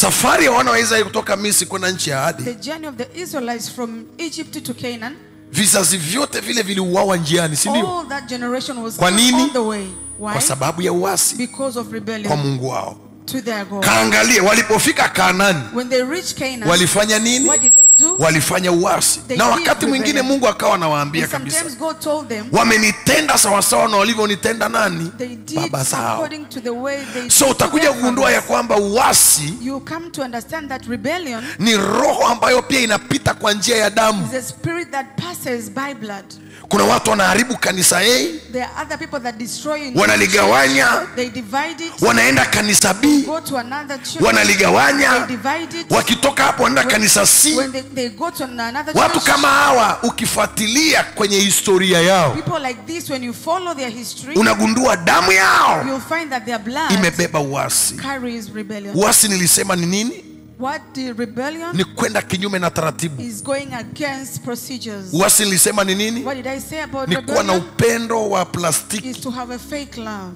Safari ya wana wa Israeli kutoka Misri kwenda nchi ya ahadi. The journey of the Israelites from Egypt to Canaan. Vizazi vyote vile viliuawa njiani, si ndio? All that generation was kwa nini? on the way. Why? Kwa sababu ya uasi. Because of rebellion. Kwa Mungu wao. To their God. Kaangalie walipofika Kanaani. When they reached Canaan, walifanya nini? What did they do? Walifanya uasi. Na wakati mwingine Mungu akawa anawaambia kabisa, God told them, wamenitenda sawa sawa na walivyonitenda nani? Baba zao. So utakuja kugundua ya kwamba uasi, you come to understand that rebellion, ni roho ambayo pia inapita kwa njia ya damu. is a spirit that passes by blood. Kuna watu wanaharibu kanisa A, there are other people that destroy in wanaligawanya, they divide it, wanaenda kanisa B, go to another church, wanaligawanya, they divide it, wakitoka hapo wanaenda kanisa C. when they go to another watu church, kama hawa ukifuatilia kwenye historia yao, people like this, when you follow their history, unagundua damu yao you'll find that their blood imebeba uasi. carries rebellion. Uasi nilisema ni nini? What the rebellion Ni kwenda kinyume na taratibu. is going against procedures. Uasi nilisema ni nini? What did I say about Ni kuwa na rebellion? upendo wa plastiki. Is to have a fake love.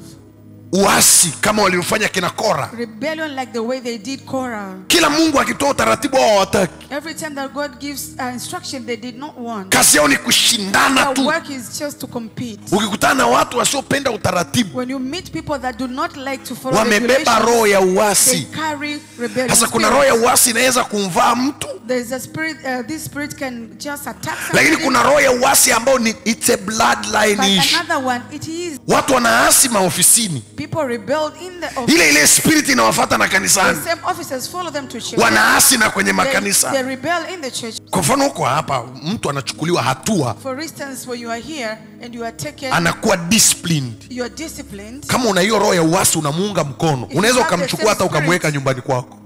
Uasi kama waliofanya kina Kora. Rebellion like the way they did Korah. Kila Mungu akitoa utaratibu wao hawataki. Every time that God gives instruction, they did not want. Kazi yao ni kushindana Their tu. work is just to compete. Ukikutana na watu wasiopenda utaratibu, When you meet people that do not like to follow wamebeba roho ya uasi. they carry rebellion. Sasa kuna roho ya uasi inaweza kumvaa mtu. There's a spirit, this spirit can just attack somebody. Lakini kuna roho ya uasi ambao ni it's a bloodline but issue. another one, it is. Watu wanaasi maofisini. People rebelled in the office. Ile spirit inawafuata na kanisani. The same officers follow them to church. Wanaasi na kwenye makanisa. They rebel in the church. Kwa mfano huko hapa mtu anachukuliwa hatua. For instance, when you are here and you are taken, anakuwa disciplined. You are disciplined. Kama una hiyo roho ya uasi unamuunga mkono. Unaweza ukamchukua hata ukamweka nyumbani kwako.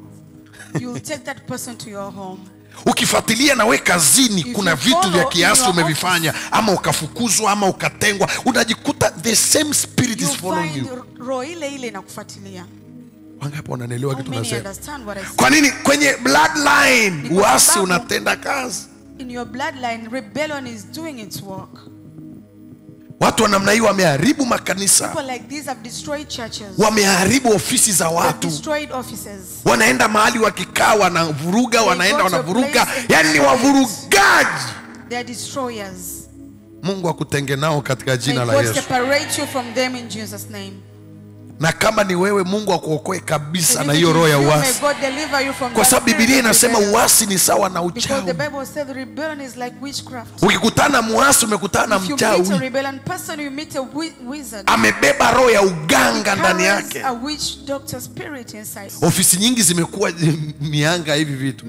You will take that person to your home. Ukifuatilia na we kazini kuna vitu vya kiasi umevifanya, ama ukafukuzwa ama ukatengwa, unajikuta the same spirit is following you. Roho ile ile inakufuatilia. Wangapi wanaelewa kitu nasema? Kwa nini kwenye bloodline uasi unatenda kazi? In your bloodline rebellion is doing its work. Watu wa namna hii wameharibu makanisa. People like these have destroyed churches. Wameharibu ofisi za watu. Destroyed offices. Wanaenda mahali wakikaa wanavuruga, wanaenda wanavuruga, yani ni wavurugaji. They are destroyers. Mungu akutenge nao katika jina la Yesu. God separate you from them in Jesus name. Na kama ni wewe, Mungu akuokoe kabisa na hiyo roho ya uasi. Kwa sababu Biblia inasema uasi ni sawa na uchawi. Ukikutana muasi umekutana na mchawi. Amebeba roho ya uganga ndani yake. Ofisi nyingi zimekuwa mianga hivi vitu.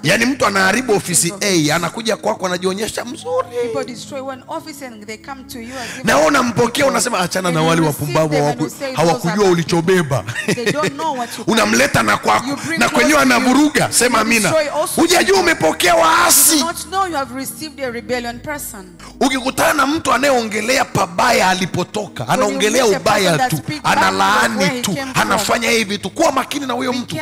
Yani mtu anaharibu ofisi A, anakuja kwako anajionyesha mzuri. Na wewe unampokea unasema achana na wale wapumbavu hawakujua ulichobeba. Unamleta na kwako na kwenyewe anavuruga. Sema amina. Hujajua umepokea waasi. Ukikutana na mtu anayeongelea pabaya alipotoka, anaongelea ubaya tu, analaani tu, anafanya hivi tu, kuwa makini na huyo mtu.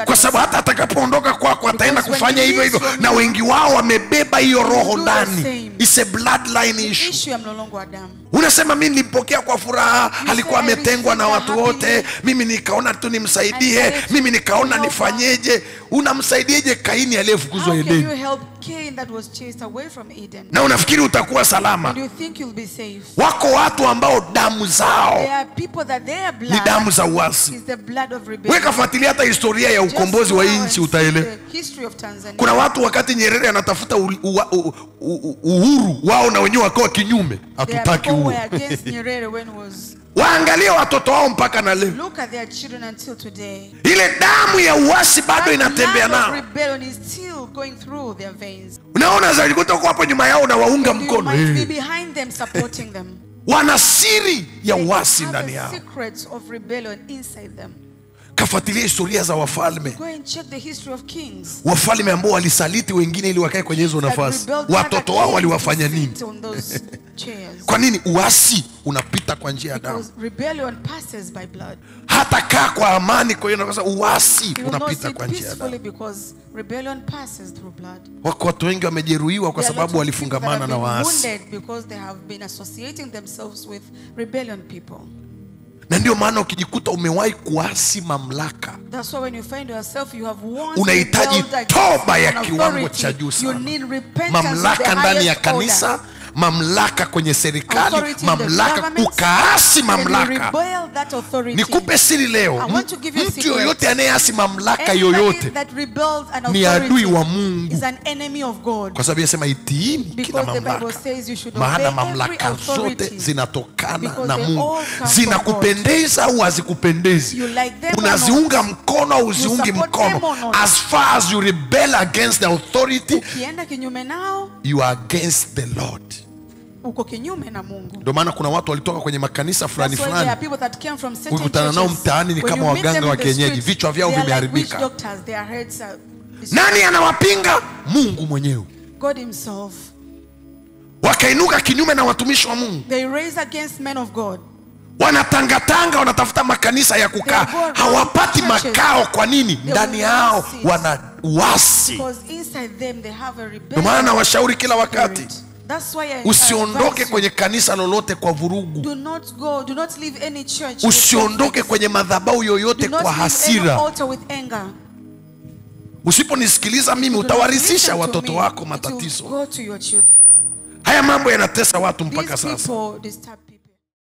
Kwa sababu hata atakapoondoka kwako ataenda kufanya hivyo hivyo, na wengi wao wamebeba hiyo roho ndani. It's a bloodline issue. Unasema mimi nilipokea kwa furaha, alikuwa ametengwa na watu wote, mimi nikaona tu nimsaidie, mimi nikaona nifanyeje. Unamsaidieje Kaini aliyefukuzwa Edeni? Na unafikiri utakuwa salama? Wako watu ambao damu zao ni damu za uasi. Weka fuatilia hata historia ya ukombozi wa nchi utaelewa. Kuna watu wakati Nyerere anatafuta uhuru wao na wenyewe wakawa kinyume. Hatutaki uhuru. Waangalie watoto wao mpaka na leo. Look at their children until today. Ile damu ya uasi bado inatembea nao. Rebellion is still going through their veins. Unaona zaidi kutoka hapo nyuma yao na waunga mkono. Behind them, supporting them. Wana siri ya uasi ndani yao. Secrets of rebellion inside them. Kafuatilia historia za wafalme. Go and check the history of kings. Wafalme ambao walisaliti wengine ili wakae kwenye hizo nafasi. Watoto wao waliwafanya nini? Kwa nini uasi unapita kwa njia ya damu? Rebellion passes by blood. Hata kaa kwa amani kwa hiyo nafasi uasi unapita kwa njia ya damu. Because rebellion passes through blood. Watu wengi wamejeruhiwa kwa sababu walifungamana na waasi. Because they have been associating themselves with rebellion people. Na ndio maana ukijikuta umewahi kuasi mamlaka, That's why when you find yourself you have unahitaji toba ya kiwango cha juu sana. Mamlaka ndani ya kanisa, mamlaka kwenye serikali, mamlaka, ukaasi mamlaka. Nikupe siri leo, mtu yoyote anayeasi mamlaka yoyote ni adui wa Mungu. Kwa sababu yasema itiini kila mamlaka, maana mamlaka zote zinatokana na Mungu. Zinakupendeza au hazikupendezi, unaziunga mkono au uziungi mkono, as far as you rebel against the authority, you are against the Lord. Uko kinyume na Mungu. Ndio maana kuna watu walitoka kwenye makanisa fulani fulani, ukutana nao mtaani ni kama waganga wa kienyeji, vichwa vyao vimeharibika. Nani anawapinga? Mungu mwenyewe. God himself. Wakainuka kinyume na watumishi wa Mungu. They raise against men of God. Wanatangatanga, wanatafuta makanisa ya kukaa, hawapati makao. Kwa nini? Ndani yao wana uasi. Ndio maana nawashauri kila wakati, usiondoke kwenye kanisa lolote kwa vurugu. Do not leave any church. Usiondoke kwenye madhabahu yoyote kwa hasira. Usiponisikiliza mimi, utawarithisha watoto wako matatizo. Haya mambo yanatesa watu mpaka sasa.